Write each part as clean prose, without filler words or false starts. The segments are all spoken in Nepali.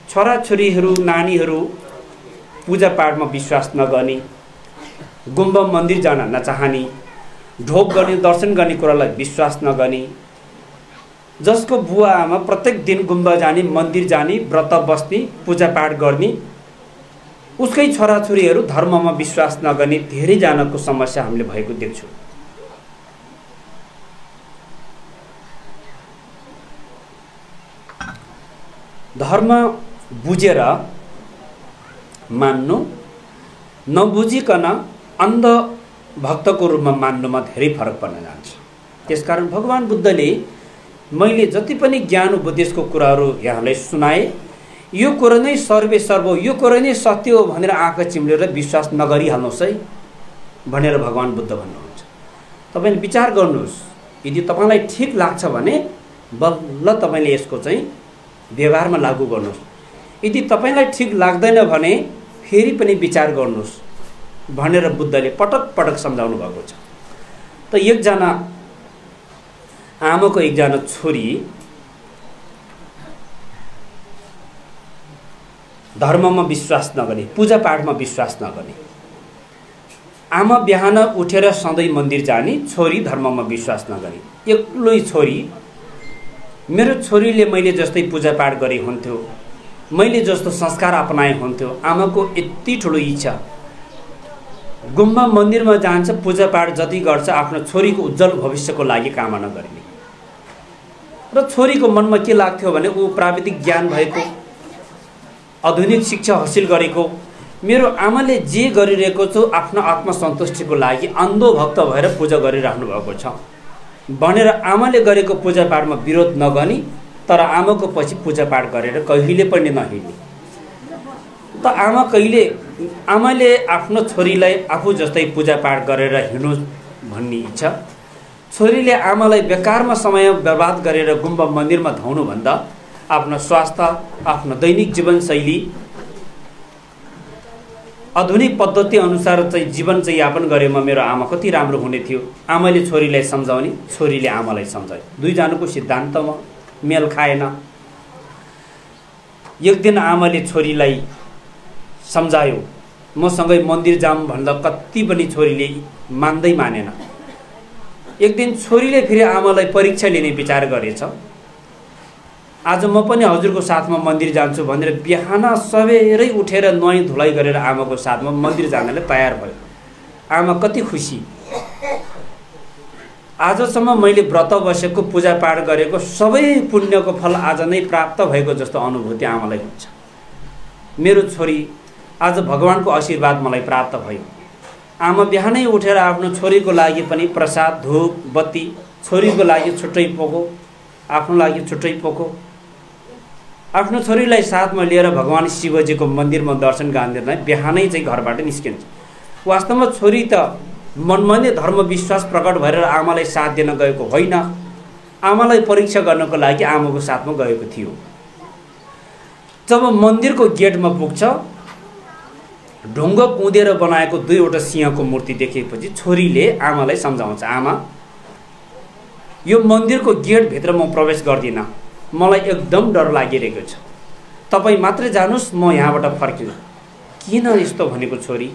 छोराछोरीहरू नानीहरू पूजापाठमा विश्वास नगर्ने, गुम्बा मन्दिर जान नचाहने, ढोक गर्ने दर्शन गर्ने कुरालाई विश्वास नगर्ने, जसको बुवा आमा प्रत्येक दिन गुम्बा जाने, मन्दिर जाने, व्रत बस्ने, पूजापाठ गर्ने, उसकै छोराछोरीहरू धर्ममा विश्वास नगर्ने धेरैजनाको समस्या हामीले भएको देख्छौँ। धर्म बुझेर मान्नु, नबुझिकन अन्ध भक्तको रूपमा मान्नुमा धेरै फरक पर्न जान्छ। त्यसकारण भगवान बुद्धले मैले जति पनि ज्ञान उपदेशको कुराहरू यहाँलाई सुनाए, यो कुरा नै सर्वे सर्व, यो कुरा नै सत्य हो भनेर आँखा चिम्लेर विश्वास नगरिहाल्नुहोस् है भनेर भगवान बुद्ध भन्नुहुन्छ। तपाईँले विचार गर्नुहोस्, यदि तपाईँलाई ठिक लाग्छ भने बल्ल तपाईँले यसको चाहिँ व्यवहारमा लागू गर्नुहोस्। यदि तपाईँलाई ठिक लाग्दैन भने फेरि पनि विचार गर्नुहोस् भनेर बुद्धले पटक पटक सम्झाउनु भएको छ। त एकजना आमाको एकजना छोरी धर्ममा विश्वास नगर्ने, पूजापाठमा विश्वास नगर्ने, आमा बिहान उठेर सधैँ मन्दिर जाने, छोरी धर्ममा विश्वास नगर्ने, एक्लै छोरी। मेरो छोरीले मैले जस्तै पूजापाठ गरे हुन्थ्यो, मैले जस्तो संस्कार अपनाए हुन्थ्यो। आमाको यति ठुलो इच्छा, गुम्बा मन्दिरमा जान्छ, पूजापाठ जति गर्छ आफ्नो छोरीको उज्जवल भविष्यको लागि कामना गर्ने। र छोरीको मनमा के लाग्थ्यो भने ऊ प्राविधिक ज्ञान भएको, आधुनिक शिक्षा हासिल गरेको, मेरो आमाले जे गरिरहेको छु आफ्नो आत्मसन्तुष्टिको लागि अन्धो भक्त भएर पूजा गरिराख्नु भएको छ भनेर आमाले गरेको पूजापाठमा विरोध नगर्ने, तर आमाको पछि पूजापाठ गरेर कहिले पनि नहिँड्ने। त आमाले आफ्नो छोरीलाई आफू जस्तै पूजापाठ गरेर हिँड्नु भन्ने इच्छा, छोरीले आमालाई बेकारमा समय बर्बाद गरेर गुम्बा मन्दिरमा धाउनुभन्दा आफ्नो स्वास्थ्य, आफ्नो दैनिक जीवनशैली, आधुनिक पद्धति अनुसार चाहिँ जीवन चाहिँ यापन गरेमा मेरो आमा कति राम्रो हुने थियो। आमाले छोरीलाई सम्झाउने, छोरीले आमालाई सम्झाए, दुईजनाको सिद्धान्तमा मेल खाएन। एक दिन आमाले छोरीलाई सम्झायो, मसँगै मन्दिर जाऊँ भन्दा कति पनि छोरीले मानेन। एक दिन छोरीले फेरि आमालाई परीक्षा लिने विचार गरेछ। आज म पनि हजुरको साथमा मन्दिर जान्छु भनेर बिहान सबेरै उठेर नुहाई धुलाई गरेर आमाको साथमा मन्दिर जानलाई तयार भयो। आमा कति खुसी, आजसम्म मैले व्रत बसेको, पूजापाठ गरेको सबै पुण्यको फल आज नै प्राप्त भएको जस्तो अनुभूति आमालाई हुन्छ। मेरो छोरी आज भगवानको आशीर्वाद मलाई प्राप्त भयो। आमा बिहानै उठेर आफ्नो छोरीको लागि पनि प्रसाद, धूप, बत्ती, छोरीको लागि छुट्टै पोको, आफ्नो लागि छुट्टै पोको, आफ्नो छोरीलाई साथमा लिएर भगवान शिवजीको मन्दिरमा दर्शन गर्न बिहानै चाहिँ घरबाट निस्किन्छ। वास्तवमा छोरी त मनमा नै धर्म विश्वास प्रकट भएर आमालाई साथ दिन गएको होइन, आमालाई परीक्षा गर्नको लागि आमाको साथमा गएको थियो। जब मन्दिरको गेटमा पुग्छ, ढुङ्गा कुँदेर बनाएको दुईवटा सिंहको मूर्ति देखेपछि छोरीले आमालाई सम्झाउँछ, आमा यो मन्दिरको गेटभित्र म प्रवेश गर्दिनँ, मलाई एकदम डर लागिरहेको छ, तपाईँ मात्रै जानुहोस्, म यहाँबाट फर्किनु। किन यस्तो भनेको छोरी?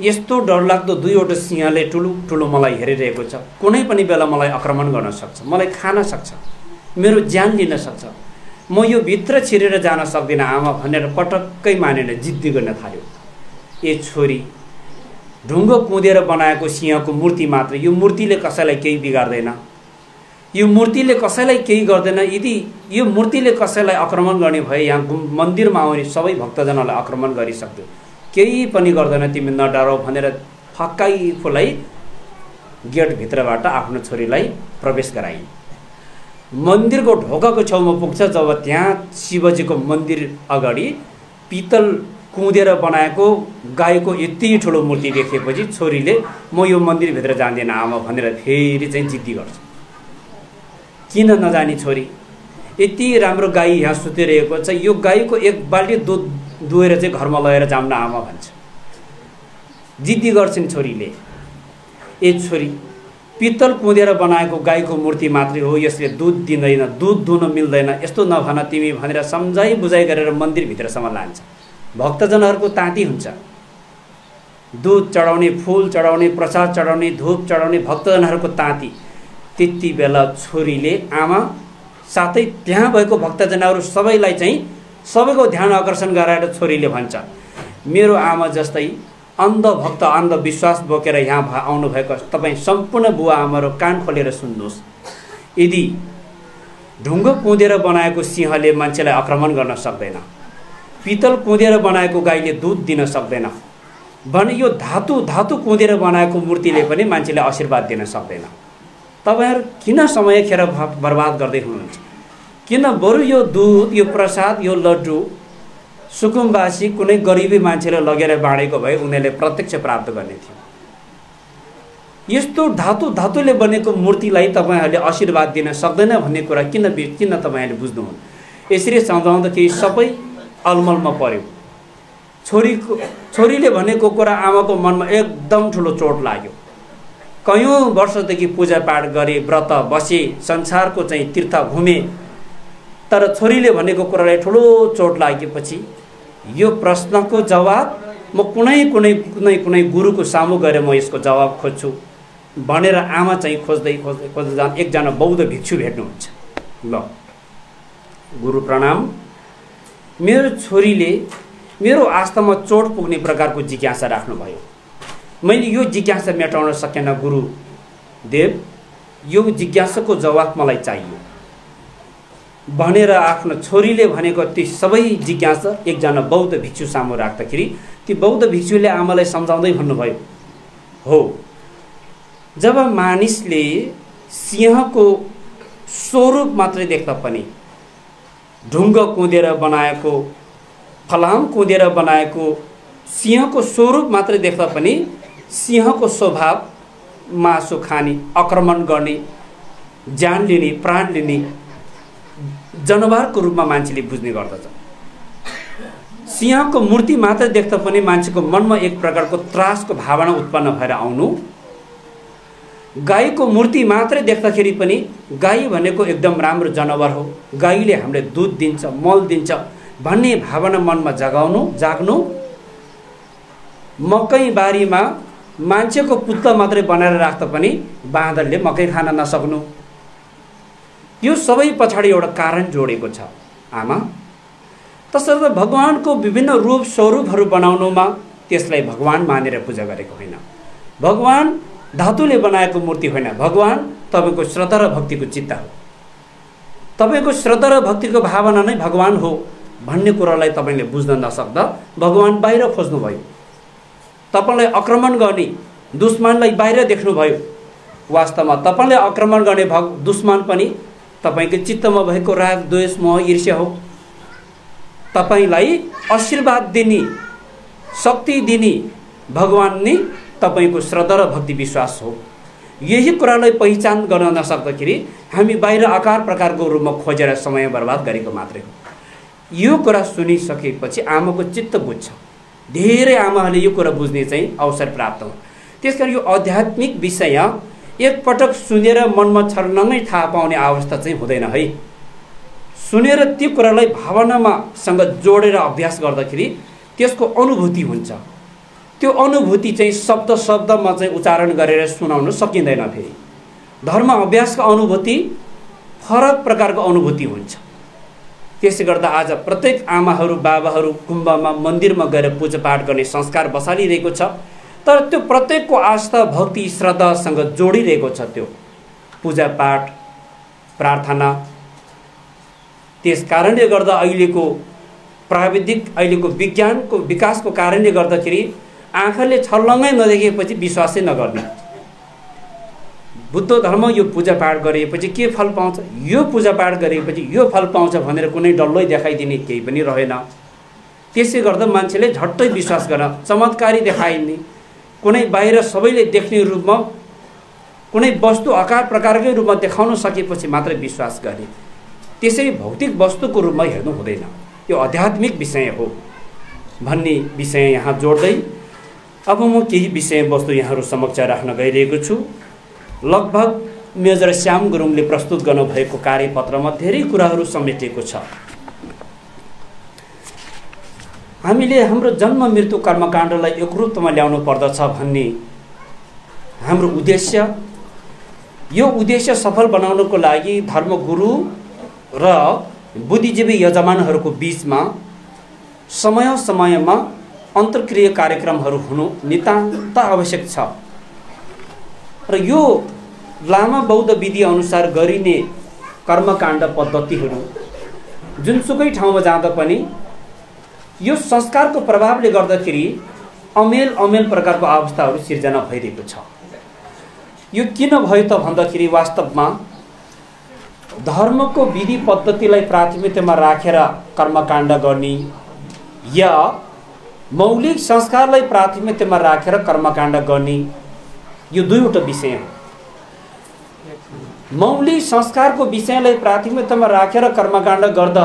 यस्तो डरलाग्दो दुईवटा सिंहले ठुलो मलाई हेरिरहेको छ, कुनै पनि बेला मलाई आक्रमण गर्न सक्छ, मलाई खान सक्छ, मेरो ज्यान लिन सक्छ, म यो भित्र छिरेर जान सक्दिनँ आमा भनेर पटक्कै मानेर जिद्दी गर्न थाल्यो। ए छोरी, ढुङ्गो कुँदेर बनाएको सिंहको मूर्ति मात्र, यो मूर्तिले कसैलाई केही बिगार्दैन, यो मूर्तिले कसैलाई केही गर्दैन। यदि यो मूर्तिले कसैलाई आक्रमण गर्ने भए यहाँ मन्दिरमा आउने सबै भक्तजनलाई आक्रमण गरिसक्थ्यो, केही पनि गर्दैन, तिमी नडराउ भनेर फक्काइ फुलाई गेटभित्रबाट आफ्नो छोरीलाई प्रवेश गराइन्। मन्दिरको ढोकाको छेउमा पुग्छ, जब त्यहाँ शिवजीको मन्दिर अगाडि पित्तल कुँदेर बनाएको गाईको यति ठुलो मूर्ति देखेपछि छोरीले म यो मन्दिरभित्र जान्दिनँ आमा भनेर फेरि चाहिँ जिद्दी गर्छ। किन नजानी छोरी? यति राम्रो गाई यहाँ सुतिरहेको छ, यो गाईको एक बाल्टी दुध दुहेर चाहिँ घरमा लगेर जाऊँ न आमा भन्छ। जिद्दी गर्छन् छोरीले। ए छोरी, पित्तल कुँदेर बनाएको गाईको मूर्ति मात्रै हो, यसले दुध दिँदैन, दुध दुन मिल्दैन, यस्तो नभन तिमी भनेर सम्झाइ बुझाइ गरेर मन्दिरभित्रसम्म लान्छ। भक्तजनहरूको ताती हुन्छ। दुध चढाउने, फुल चढाउने, प्रसाद चढाउने, धूप चढाउने भक्तजनहरूको ताती। त्यति बेला छोरीले आमा साथै त्यहाँ भएको भक्तजनहरू सबैलाई चाहिँ सबैको ध्यान आकर्षण गराएर छोरीले भन्छ, मेरो आमा जस्तै अन्धभक्त अन्धविश्वास बोकेर यहाँ आउनुभएको तपाईँ सम्पूर्ण बुवा आमाहरू कान खोलेर सुन्नुहोस्। यदि ढुङ्गो कुँदेर बनाएको सिंहले मान्छेलाई आक्रमण गर्न सक्दैन, पितल कुँदेर बनाएको गाईले दुध दिन सक्दैन भने यो धातु कुँदेर बनाएको मूर्तिले पनि मान्छेलाई आशीर्वाद दिन सक्दैन। तपाईहरु किन समय खेर बर्बाद गर्दै हुनुहुन्छ? किन बरु यो दुध, यो प्रसाद, यो लड्डु सुकुमवासी कुनै गरिबी मान्छेले लगेर बाँडेको भए उनीहरूले प्रत्यक्ष प्राप्त गर्ने थियो। यस्तो धातुले बनेको मूर्तिलाई तपाईहरुले आशीर्वाद दिन सक्दैन भन्ने कुरा किन तपाईहरुले बुझ्नुहुन्न? यसरी सम्झाउँदाखेरि सबै अलमलमा पर्यो। छोरीले भनेको कुरा आमाको मनमा एकदम ठुलो चोट लाग्यो। कयौं वर्षदेखि पूजा पाठ गरे, व्रत बसे, संसारको चाहिँ तीर्थ घुमे, तर छोरीले भनेको कुरालाई ठुलो चोट लागेपछि यो प्रश्नको जवाब म कुनै गुरुको सामु गएर म यसको जवाब खोज्छु भनेर आमा चाहिँ खोज्दै जान एकजना बौद्ध भिक्षु भेट्नुहुन्छ। ल गुरु प्रणाम, मेरो छोरीले मेरो आस्थामा चोट पुग्ने प्रकारको जिज्ञासा राख्नुभयो। मैले यो जिज्ञासा मेटाउन सकेन गुरुदेव, यो जिज्ञासाको जवाब मलाई चाहियो भनेर आफ्नो छोरीले भनेको ती सबै जिज्ञासा एकजना बौद्ध भिक्षु सामु राख्दाखेरि ती बौद्ध भिक्षुले आमालाई सम्झाउँदै भन्नुभयो, हो जब मानिसले सिंहको स्वरूप मात्रै देख्दा पनि, ढुङ्गा कुँदेर बनाएको, फलाम कुँदेर बनाएको सिंहको स्वरूप मात्रै देख्दा पनि सिंहको स्वभाव मासु खाने, आक्रमण गर्ने, ज्यान लिने, प्राण लिने जनावरको रूपमा मान्छेले बुझ्ने गर्दछ। सिंहको मूर्ति मात्र देख्दा पनि मान्छेको मनमा एक प्रकारको त्रासको भावना उत्पन्न भएर आउनु, गाईको मूर्ति मात्रै देख्दाखेरि पनि गाई भनेको एकदम राम्रो जनावर हो, गाईले हामीले दुध दिन्छ, मल दिन्छ भन्ने भावना मनमा जाग्नु, मकै बारीमा मान्छेको पुत्ला मात्रै बनाएर राख्दा पनि बाँदरले मकै खान नसक्नु, यो सबै पछाडि एउटा कारण जोडेको छ आमा। तसर्थ भगवानको विभिन्न रूप स्वरूपहरू बनाउनुमा त्यसलाई भगवान मानेर पूजा गरेको होइन। भगवान धातुले बनाएको मूर्ति होइन, भगवान तपाईको श्रद्धा र भक्तिको चित्त हो। तपाईको श्रद्धा र भक्तिको भावना नै भगवान हो भन्ने कुरालाई तपाईले बुझ्न नसक्दा भगवान बाहिर खोज्नुभयो। तपाईलाई आक्रमण गर्ने दुश्मनलाई बाहिर देख्नुभयो। वास्तवमा तपाईले आक्रमण गर्ने दुश्मन पनि तपाईको चित्तमा भएको राग, द्वेष, मोह, ईर्ष्या हो। तपाईलाई आशीर्वाद दिने, शक्ति दिने भगवान नै तपाईको श्रद्धा र भक्ति विश्वास हो। यही कुरालाई पहिचान गर्न नसक्दाखेरि हामी बाहिर आकार प्रकारको रूपमा खोजेर समय बर्बाद गरेको मात्रै हो। यो कुरा सुनिसकेपछि आमाको चित्त बुझ्छ। धेरै आमाहरूले यो कुरा बुझ्ने चाहिँ अवसर प्राप्त हो। त्यसकारण यो आध्यात्मिक विषय एकपटक सुनेर मनमा छर्लङ्गै थाहा पाउने अवस्था चाहिँ हुँदैन है। सुनेर त्यो कुरालाई भावनामा सँग जोडेर अभ्यास गर्दाखेरि त्यसको अनुभूति हुन्छ। त्यो अनुभूति चाहिँ शब्दमा चाहिँ उच्चारण गरेर सुनाउन सकिँदैन। फेरि धर्म अभ्यासको अनुभूति फरक प्रकारको अनुभूति हुन्छ। त्यसै गर्दा आज प्रत्येक आमाहरू, बाबाहरू गुम्बामा, मन्दिरमा गएर पूजापाठ गर्ने संस्कार बसालिरहेको छ, तर त्यो प्रत्येकको आस्था, भक्ति, श्रद्धासँग जोडिरहेको छ त्यो पूजापाठ, प्रार्थना। त्यस कारणले गर्दा अहिलेको प्राविधिक, अहिलेको विज्ञानको विकासको कारणले गर्दाखेरि आँखाले छर्लङ्गै नदेखेपछि विश्वासै नगर्ने। बुद्ध धर्म यो पूजापाठ गरेपछि के फल पाउँछ, यो पूजापाठ गरेपछि यो फल पाउँछ भनेर कुनै डल्लै देखाइदिने केही पनि रहेन। त्यसै गर्दा मान्छेले झट्टै विश्वास गर्न, चमत्कारी देखाइने, कुनै बाहिर सबैले देख्ने रूपमा कुनै वस्तु आकार प्रकारकै रूपमा देखाउन सकेपछि मात्रै विश्वास गर्ने। त्यसै भौतिक वस्तुको रूपमा हेर्नु हुँदैन। यो आध्यात्मिक विषय हो भन्ने विषय यहाँ जोड्दै अब म केही विषय वस्तु यहाँहरू समक्ष राख्न गइरहेको छु। लगभग मेजर श्याम गुरुङले प्रस्तुत गर्नुभएको कार्यपत्रमा धेरै कुराहरू समेटिएको छ। हामीले हाम्रो जन्म मृत्यु कर्मकाण्डलाई एकरूपतामा ल्याउनु पर्दछ भन्ने हाम्रो उद्देश्य। यो उद्देश्य सफल बनाउनको लागि धर्मगुरु र बुद्धिजीवी यजमानहरूको बीचमा समय समयमा अन्तर्क्रिया कार्यक्रमहरू हुनु नितान्त आवश्यक छ र यो लामा बौद्ध विधि अनुसार गरिने कर्मकाण्ड पद्धतिहरू जुनसुकै ठाउँमा जाँदा पनि यो संस्कारको प्रभावले गर्दाखेरि अमेल प्रकारको अवस्थाहरू सिर्जना भइरहेको छ। यो किन भयो त भन्दाखेरि वास्तवमा धर्मको विधि पद्धतिलाई प्राथमिकतामा राखेर कर्मकाण्ड गर्ने या मौलिक संस्कारलाई प्राथमिकतामा राखेर कर्मकाण्ड गर्ने यो दुईवटा विषय हो। मौलिक संस्कारको विषयलाई प्राथमिकतामा राखेर कर्मकाण्ड गर्दा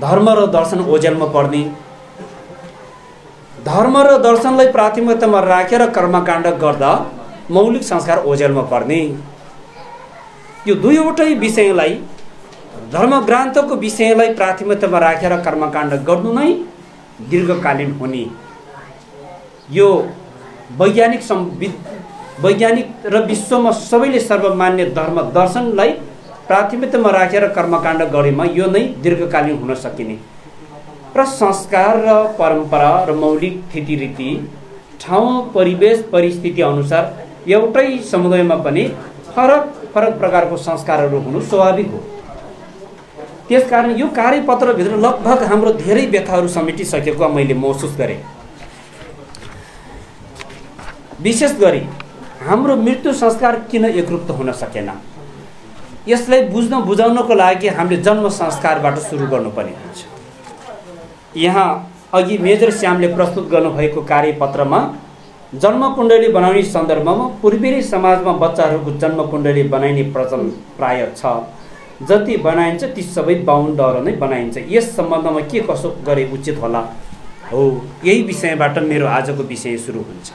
धर्म र दर्शन ओझेलमा पर्ने, धर्म र दर्शनलाई प्राथमिकतामा राखेर कर्मकाण्ड गर्दा मौलिक संस्कार ओझेलमा पर्ने, यो दुईवटै विषयलाई धर्मग्रन्थको विषयलाई प्राथमिकतामा राखेर कर्मकाण्ड गर्नु नै दीर्घकालीन हुने, यो वैज्ञानिक र विश्वमा सबैले सर्वमान्य धर्म दर्शनलाई प्राथमिकतामा राखेर कर्मकाण्ड गरेमा यो नै दीर्घकालीन हुन सकिने र संस्कार र परम्परा र मौलिक रीतिरीति ठाउँ परिवेश परिस्थिति अनुसार एउटै समुदायमा पनि फरक प्रकारको संस्कारहरू हुनु स्वाभाविक हो। त्यसकारण यो कार्यपत्रभित्र लगभग हाम्रो धेरै व्यथाहरू समेटिसकेको मैले महसुस गरेँ। विशेष गरी हाम्रो मृत्यु संस्कार किन एकरूप हुन सकेन, यसलाई बुझाउनको लागि हामीले जन्म संस्कारबाट सुरु गर्नुपर्ने हुन्छ। यहाँ अघि मेजर श्यामले प्रस्तुत गर्नुभएको कार्यपत्रमा जन्मकुण्डली बनाउने सन्दर्भमा पूर्वेली समाजमा बच्चाहरूको जन्मकुण्डली बनाइने प्रचलन प्राय छ। जति बनाइन्छ ती सबै बाहुनद्वारा नै बनाइन्छ। यस सम्बन्धमा के कसो गरे उचित होला हो, यही विषयबाट मेरो आजको विषय सुरु हुन्छ।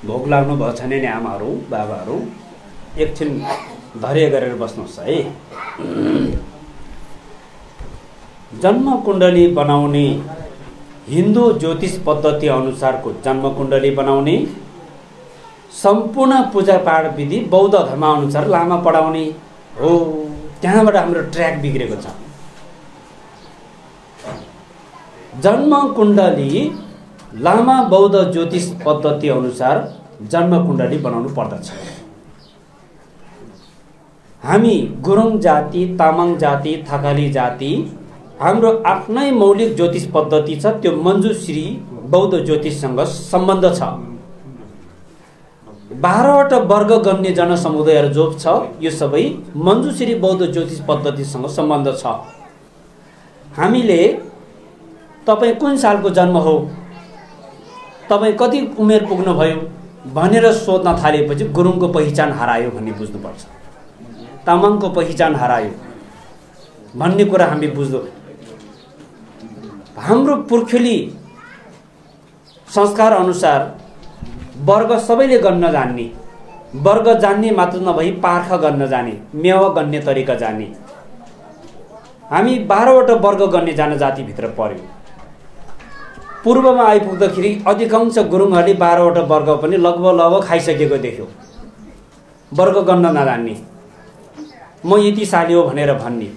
भोक लाग्नु भएको छ नि आमाहरू बाबाहरू, एकछिन धैर्य गरेर बस्नुहोस् है। जन्मकुण्डली बनाउने हिन्दू ज्योतिष पद्धति अनुसारको जन्मकुण्डली बनाउने, सम्पूर्ण पूजापाठ विधि बौद्ध धर्मअनुसार लामा पढाउने हो। त्यहाँबाट हाम्रो ट्र्याक बिग्रेको छ। जन्मकुण्डली लामा बौद्ध ज्योतिष पद्धति अनुसार जन्मकुण्डली बनाउनु पर्दछ। हामी गुरुङ जाति, तामाङ जाति, थकाली जाति हाम्रो आफ्नै मौलिक ज्योतिष पद्धति छ। त्यो मञ्जुश्री बौद्ध ज्योतिषसँग सम्बन्ध छ। 12वटा वर्ग गण्य जनसमुदायहरू जो छ यो सबै मञ्जुश्री बौद्ध ज्योतिष पद्धतिसँग सम्बन्ध छ। हामीले तपाईँ कुन सालको जन्म हो, तपाईँ कति उमेर पुग्नुभयो भनेर सोध्न थालेपछि गुरुङको पहिचान हरायो भन्ने बुझ्नुपर्छ, तामाङको पहिचान हरायो भन्ने कुरा हामी बुझ्दो। हाम्रो पुर्खेली संस्कार अनुसार वर्ग सबैले गन्न जान्ने, वर्ग जान्ने मात्र नभई पार्ख गन्न जाने, मेवा गन्ने तरिका जान्ने। हामी 12वटा वर्ग गन्ने जनजातिभित्र पर्यौँ। पूर्वमा आइपुग्दाखेरि अधिकांश गुरुङहरूले 12वटा वर्ग पनि लगभग खाइसकेको देख्यो। वर्ग गन्न नजान्ने, म यति साली हो भनेर भन्ने।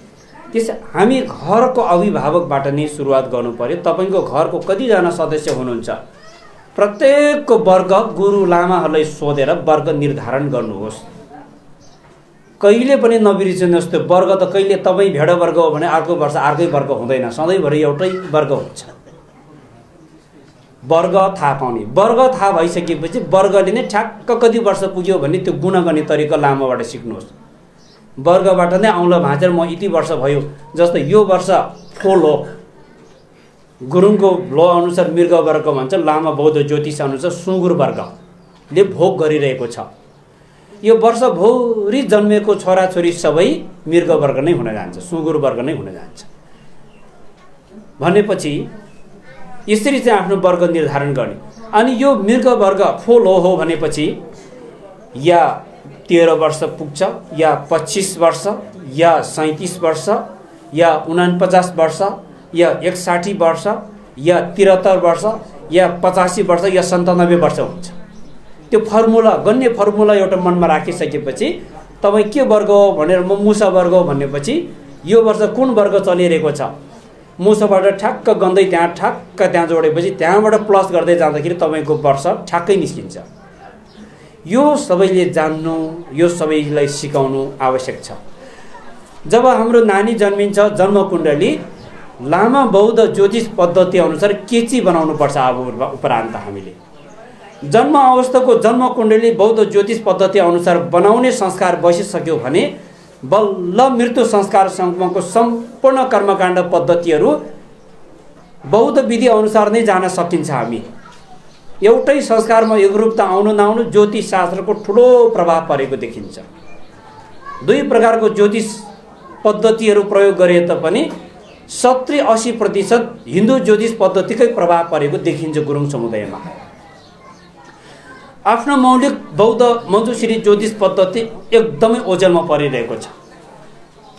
त्यस हामी घरको अभिभावकबाट नै सुरुवात गर्नु पर्यो। तपाईँको घरको कतिजना सदस्य हुनुहुन्छ, प्रत्येकको वर्ग गुरु लामाहरूलाई सोधेर वर्ग निर्धारण गर्नुहोस्। कहिले पनि नबिर्सिनुहोस् त्यो वर्ग त कहिले तपाईँ भेड वर्ग हो भने अर्को वर्ष अर्कै वर्ग हुँदैन, सधैँभरि एउटै वर्ग हुन्छ। वर्ग थाहा पाउने, वर्ग थाहा भइसकेपछि वर्गले नै ठ्याक्क कति वर्ष पुग्यो भन्ने त्यो गुणा गर्ने तरिका लामाबाट सिक्नुहोस्। वर्गबाट नै औँला भाँचेर म यति वर्ष भयो, जस्तो यो वर्ष फोल हो, गुरुङको ल अनुसार मृग वर्ग भन्छ, लामा बौद्ध ज्योतिष अनुसार सुँगुर वर्गले भोग गरिरहेको छ। यो वर्षभरि जन्मेको छोराछोरी सबै मृगवर्ग नै हुन जान्छ, सुँगुर वर्ग नै हुन जान्छ भनेपछि यसरी चाहिँ आफ्नो वर्ग निर्धारण गर्ने। अनि यो मृगवर्ग फोल हो भनेपछि या 13 वर्ष पुग्छ या 25 वर्ष या 37 वर्ष या 49 वर्ष या 61 वर्ष या 73 वर्ष या 85 वर्ष या 97 वर्ष हुन्छ। त्यो फर्मुला गन्ने फर्मुला एउटा मनमा राखिसकेपछि तपाईँ के वर्ग हो भनेर म मुसा वर्ग हो भनेपछि यो वर्ष कुन वर्ग चलिरहेको छ मुसाबाट ठ्याक्क गन्दै त्यहाँ जोडेपछि त्यहाँबाट प्लस गर्दै जाँदाखेरि तपाईँको वर्ष ठ्याक्कै निस्किन्छ। यो सबैले जान्नु, यो सबैलाई सिकाउनु आवश्यक छ। जब हाम्रो नानी जन्मिन्छ जन्मकुण्डली लामा बौद्ध ज्योतिष पद्धति अनुसार केची बनाउनु पर्छ। अब उपरान्त हामीले जन्म अवस्थाको जन्मकुण्डली बौद्ध ज्योतिष पद्धति अनुसार बनाउने संस्कार बसिसक्यो भने बल्ल मृत्यु संस्कारसम्मको सम्पूर्ण कर्मकाण्ड पद्धतिहरू बौद्ध विधि अनुसार नै जान सकिन्छ। हामी एउटै संस्कारमा एकरूपता आउनु नआउनु ज्योतिष शास्त्रको ठुलो प्रभाव परेको देखिन्छ। दुई प्रकारको ज्योतिष पद्धतिहरू प्रयोग गरे तापनि 70-80% हिन्दू ज्योतिष पद्धतिकै प्रभाव परेको देखिन्छ गुरुङ समुदायमा। आफ्नो मौलिक बौद्ध मञ्जुश्री ज्योतिष पद्धति एकदमै ओझेलमा परिरहेको छ।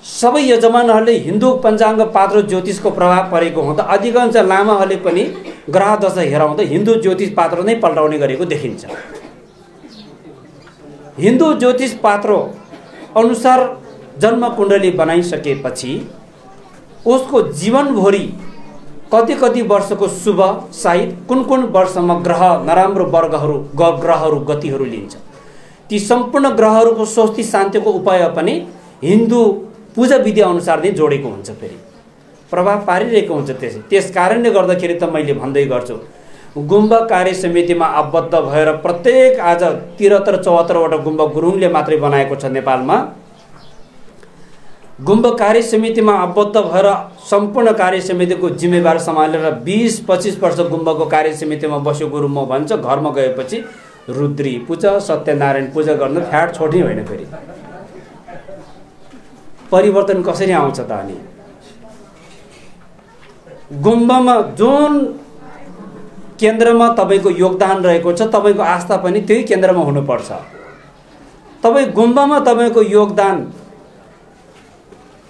सबै यजमानहरूले हिन्दू पञ्चाङ्ग पात्र ज्योतिषको प्रभाव परेको हुँदा अधिकांश लामाहरूले पनि ग्रह दशा हेराउँदा हिन्दू ज्योतिष पात्र नै पल्टाउने गरेको देखिन्छ। हिन्दू ज्योतिष पात्र अनुसार जन्मकुण्डली बनाइसकेपछि उसको जीवनभरि कति वर्षको शुभ साहित कुन वर्षमा ग्रह नराम्रो ग्रहहरू गतिहरू लिन्छ ती सम्पूर्ण ग्रहहरूको स्वस्ति शान्तिको उपाय पनि हिन्दू पूजा विधि अनुसार नै जोडेको हुन्छ, फेरि प्रभाव पारिरहेको हुन्छ। त्यस कारणले गर्दाखेरि त मैले भन्दै गर्छु गुम्बा कार्य समितिमा आबद्ध भएर प्रत्येक आज 73-74 वटा गुम्बा गुरुङले मात्रै बनाएको छ नेपालमा। गुम्बा कार्य समितिमा आबद्ध भएर सम्पूर्ण कार्य समितिको जिम्मेवार सम्हालेर 20-25 वर्ष गुम्बाको कार्य समितिमा बस्यो गुरु म भन्छ। घरमा गएपछि रुद्री पूजा सत्यनारायण पूजा गर्न फ्याट छोड्ने होइन। फेरि परिवर्तन कसरी आउँछ त? अनि गुम्बामा जुन केन्द्रमा तपाईँको योगदान रहेको छ तपाईँको आस्था पनि त्यही केन्द्रमा हुनुपर्छ। तपाईँ गुम्बामा तपाईँको योगदान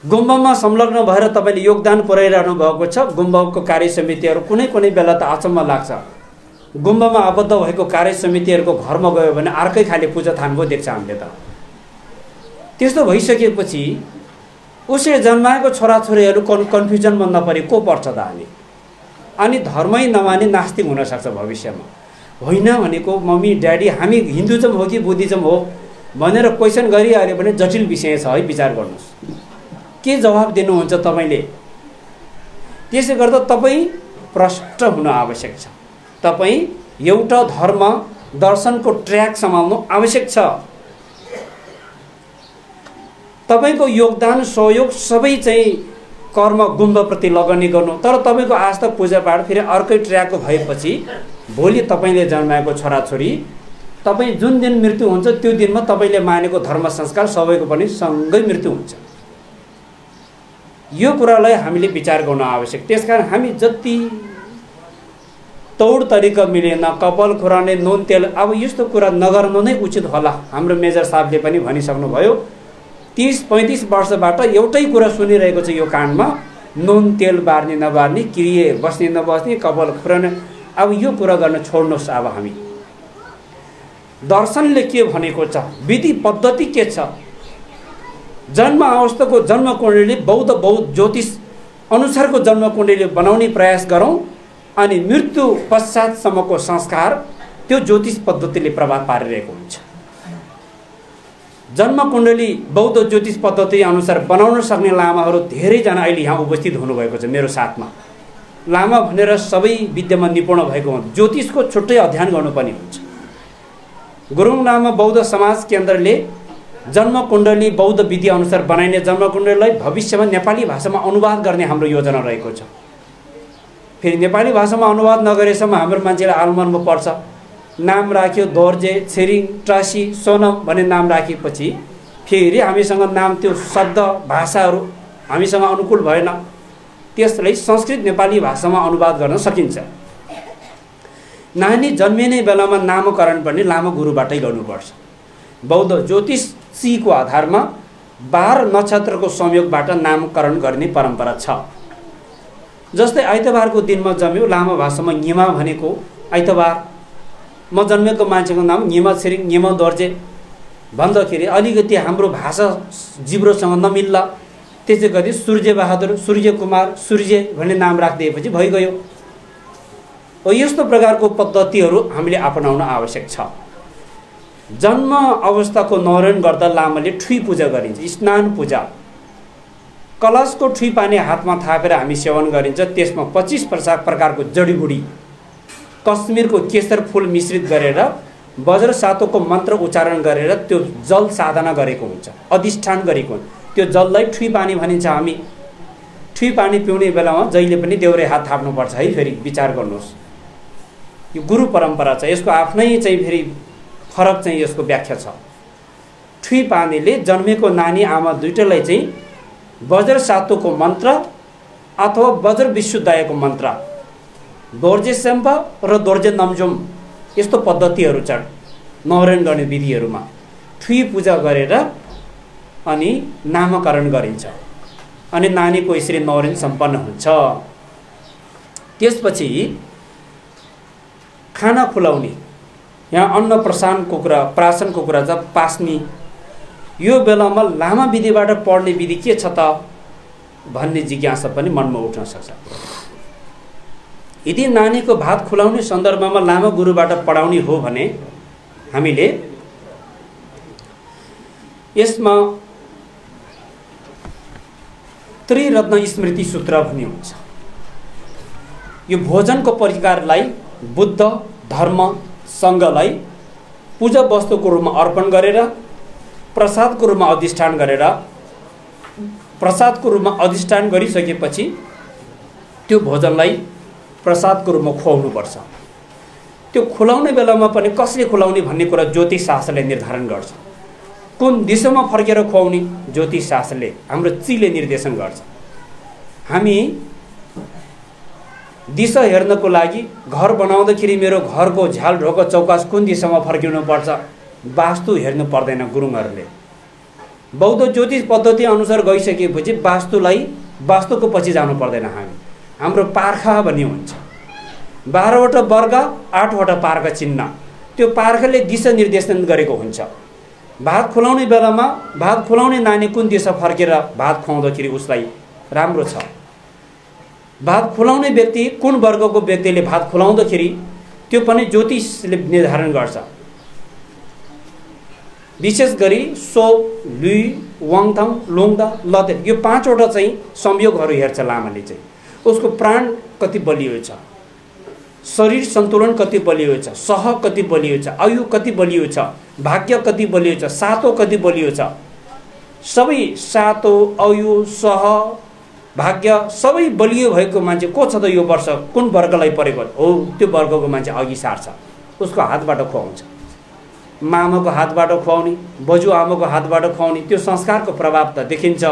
गुम्बामा संलग्न भएर तपाईँले योगदान पुर्याइरहनु भएको छ। गुम्बाको कार्य समितिहरू कुनै बेला त अचम्म लाग्छ। गुम्बामा आबद्ध भएको कार्य समितिहरूको घरमा गयो भने अर्कै खाले पूजा थानको देख्छ हामीले त। त्यस्तो भइसकेपछि उसले जन्माएको छोराछोरीहरू कन्फ्युजनमा नपरे को पर्छ त? अनि धर्मै नमाने नास्तिक हुनसक्छ भविष्यमा। होइन भनेको मम्मी ड्याडी हामी हिन्दुजम हो कि बुद्धिज्म हो भनेर क्वेसन गरिहाल्यो भने जटिल विषय छ है, विचार गर्नुहोस् के जवाब दिनुहुन्छ तपाईँले। त्यसै गर्दा तपाईँ प्रष्ट हुन आवश्यक छ। तपाईँ एउटा धर्म दर्शनको ट्र्याक सम्हाल्नु आवश्यक छ। तपाईँको योगदान सहयोग सबै चाहिँ कर्म गुम्बाप्रति लगानी गर्नु, तर तपाईँको आस्था पूजापाठ फेरि अर्कै ट्र्याकको भएपछि भोलि तपाईँले जन्माएको छोराछोरी तपाईँ जुन दिन मृत्यु हुन्छ त्यो दिनमा तपाईँले मानेको धर्म संस्कार सबैको पनि सँगै मृत्यु हुन्छ। यो कुरालाई हामीले विचार गर्न आवश्यक। त्यसकारण हामी जति तौड तरिका मिलेन कपाल खुराउने नुन तेल अब यस्तो कुरा नगर्नु नै उचित होला। हाम्रो मेजर साहबले पनि भनिसक्नुभयो 30-35 वर्षबाट एउटै कुरा सुनिरहेको छ यो कानमा, नुन तेल बार्ने नबार्ने, क्रिए बस्ने नबस्ने, कपाल खुराउने। अब यो कुरा गर्न छोड्नुहोस्। अब हामी दर्शनले के भनेको छ, विधि पद्धति के छ, जन्म अवस्थाको जन्मकुण्डली बौद्ध ज्योतिष अनुसारको जन्मकुण्डली बनाउने प्रयास गरौँ। अनि मृत्यु पश्चातसम्मको संस्कार त्यो ज्योतिष पद्धतिले प्रभाव पारिरहेको हुन्छ। जन्मकुण्डली बौद्ध ज्योतिष पद्धति अनुसार बनाउन सक्ने लामाहरू धेरैजना अहिले यहाँ उपस्थित हुनुभएको छ मेरो साथमा। लामा भनेर सबै विद्यामा निपुण भएको हुन्छ, ज्योतिषको छुट्टै अध्ययन गर्नुपर्ने हुन्छ। गुरुङ लामा बौद्ध समाज केन्द्रले जन्मकुण्डली बौद्ध विधि अनुसार बनाइने जन्मकुण्डलीलाई भविष्यमा नेपाली भाषामा अनुवाद गर्ने हाम्रो योजना रहेको छ। फेरि नेपाली भाषामा अनुवाद नगरेसम्म हाम्रो मान्छेलाई आलमनमा पर्छ नाम राख्यो दोर्जे, छिरिङ, ट्रासी, सोनम भन्ने नाम राखेपछि फेरि हामीसँग नाम त्यो शब्द भाषाहरू हामीसँग अनुकूल भएन, त्यसलाई संस्कृत नेपाली भाषामा अनुवाद गर्न सकिन्छ। नानी जन्मिने बेलामा नामकरण पनि लामो गुरुबाटै गर्नुपर्छ। बौद्ध ज्योतिषीको आधारमा 12 नक्षत्रको संयोगबाट नामकरण गर्ने परम्परा छ। जस्तै आइतबारको दिनमा जन्म्यो, लामो भाषामा ङिमा भनेको आइतबार, म जन्मेको मान्छेको नाम ङिमा छिरिङ, ङिमा दोर्जे भन्दाखेरि अलिकति हाम्रो भाषा जिब्रोसँग नमिल्ला, त्यसै गरी सूर्य बहादुर, सूर्य कुमार, सूर्य भन्ने नाम राखिदिएपछि भइगयो। यस्तो प्रकारको पद्धतिहरू हामीले अपनाउन आवश्यक छ। जन्म अवस्थाको न्वारन गर्दा लामाले ठुई पूजा गरिन्छ, स्नान पूजा। कलशको ठुई पानी हातमा थापेर हामी सेवन गरिन्छ। त्यसमा 25 प्रकारको जडीबुडी, कश्मीरको केसर फूल मिश्रित गरेर वज्र सातोको मन्त्र उच्चारण गरेर त्यो जल साधना गरेको हुन्छ, अधिष्ठान गरेको हुन्छ। त्यो जललाई ठुई पानी भनिन्छ। हामी ठुई पानी पिउने बेलामा जहिले पनि देउरे हात थाप्नुपर्छ है। फेरि विचार गर्नुहोस्, यो गुरु परम्परा छ, यसको आफ्नै चाहिँ फेरि फरक चाहिँ यसको व्याख्या छ। ठुई पानीले जन्मेको नानी आमा दुईटैलाई चाहिँ वज्र सातोको मन्त्र अथवा वज्र विशुद्धायको मन्त्र, दोर्जे सेम्पा र दोर्जे नमजुम, यस्तो पद्धतिहरू छ न्वारन गर्ने विधिहरूमा। ठुई पूजा गरेर अनि नामकरण गरिन्छ अनि नानीको यसरी न्वारन सम्पन्न हुन्छ। त्यसपछि खाना खुलाउने, यहाँ अन्न प्राशनको कुरा छ, पास्नी। यो बेलामा लामा विधिबाट पढ्ने विधि के छ त भन्ने जिज्ञासा पनि मनमा उठ्न सक्छ। यदि नानीको भात खुलाउने सन्दर्भमा लामा गुरुबाट पढाउने हो भने हामीले यसमा त्रिरत्न स्मृति सूत्र भन्ने हुन्छ। यो भोजनको परिकारलाई बुद्ध धर्म सङ्घलाई पूजा वस्तुको रूपमा अर्पण गरेर प्रसादको रूपमा अधिष्ठान गरिसकेपछि त्यो भोजनलाई प्रसादको रूपमा खुवाउनुपर्छ। त्यो खुलाउने बेलामा पनि कसले खुलाउने भन्ने कुरा ज्योतिष शास्त्रले निर्धारण गर्छ। कुन दिशामा फर्केर खुवाउने ज्योतिष शास्त्रले, हाम्रो चिले निर्देशन गर्छ। हामी दिशा हेर्नको लागि घर बनाउँदाखेरि मेरो घरको झ्याल ढोका चौकास कुन दिशामा फर्किनु पर्छ वास्तु हेर्नु पर्दैन गुरुङहरूले। बौद्ध ज्योतिष पद्धति अनुसार गइसकेपछि वास्तुको पछि जानु पर्दैन। हाम्रो पार्खा भन्ने हुन्छ, 12वटा वर्ग 8वटा पार्खा चिन्ह, त्यो पार्खाले दिशा निर्देशन गरेको हुन्छ। भात खुलाउने बेलामा भात खुलाउने नानी कुन दिशा फर्केर भात खुवाउँदाखेरि उसलाई राम्रो छ। भात खुलाउने व्यक्ति कुन वर्गको व्यक्तिले भात खुलाउँदाखेरि त्यो पनि ज्योतिषले निर्धारण गर्छ। विशेष गरी सो, लुई, वाङथाङ, लोङदा, लते, यो 5वटा चाहिँ संयोगहरू हेर्छ लामाले चाहिँ। उसको प्राण कति बलियो छ, शरीर सन्तुलन कति बलियो छ, सह कति बलियो छ, आयु कति बलियो छ, भाग्य कति बलियो छ, सातो कति बलियो छ। सबै सातो, आयु, सह, भाग्य सबै बलियो भएको मान्छे को छ त यो वर्ष कुन वर्गलाई परेको हो, त्यो वर्गको मान्छे अघि सार्छ, उसको हातबाट खुवाउँछ। मामाको हातबाट खुवाउने, बजु आमाको हातबाट खुवाउने, त्यो संस्कारको प्रभाव त देखिन्छ।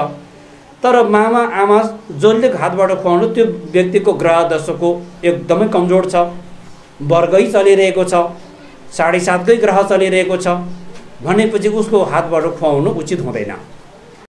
तर मामा आमा जसले हातबाट खुवाउनु त्यो व्यक्तिको ग्रह दशाको एकदमै कमजोर छ, वर्गै चलिरहेको छ, 7.5 ग्रह चलिरहेको छ भनेपछि उसको हातबाट खुवाउनु उचित हुँदैन।